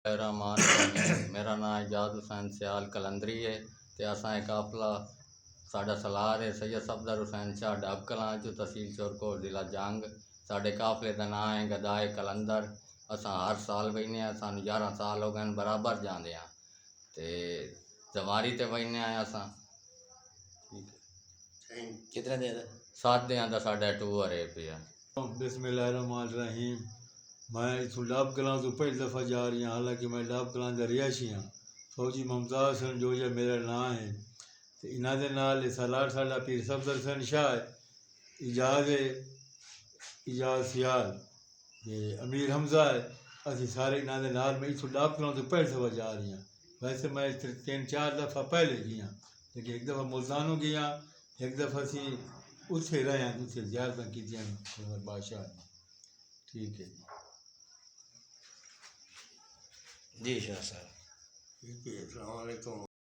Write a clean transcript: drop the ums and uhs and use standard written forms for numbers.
रहमान मेरा नाम इजाज़ हुसैन सियाल कलंदरी है ते असां काफिला साडा सलार है सैयद सफदर हुसैन शाह डब कलां जो तहसील चोरकोट ज़िला जंग। साडे काफिले का नाम है गदाए कलंदर। असां हर साल वहीने सानू 11 साल हो गए बराबर जाते हैं ते जवारी ते वहीने असां। ठीक है कितने दिन 7 दिन का साडा टूर है पिया। बिस्मिल्लाहिर्रहमानिर्रहीम। मैं इथों डाब कलां तो पहली दफ़ा जा रही हाँ, हालांकि मैं डाब कलां का रिहायशी हाँ। फौजी मुमताज़ हसन जोजा मेरा नाम है। तो इन्हों के नाल सालार साडा पीर सफदर हसन शाह है, इजाज़ सियाल ते अमीर हमजा है। असी सारे इन्हों के नाल मैं इथों डाब कलां तो पहली दफ़ा जा रही हाँ। वैसे मैं 3-4 दफ़ा पहले गई हाँ, लेकिन एक दफ़ा मुल्तानों गई हाँ, एक दफ़ा असी उत्थे रहे हैं, उत्थे ज़ियारत की बादशाह। ठीक है जी शाह साहब। ठीक है, अस्सलाम वालेकुम।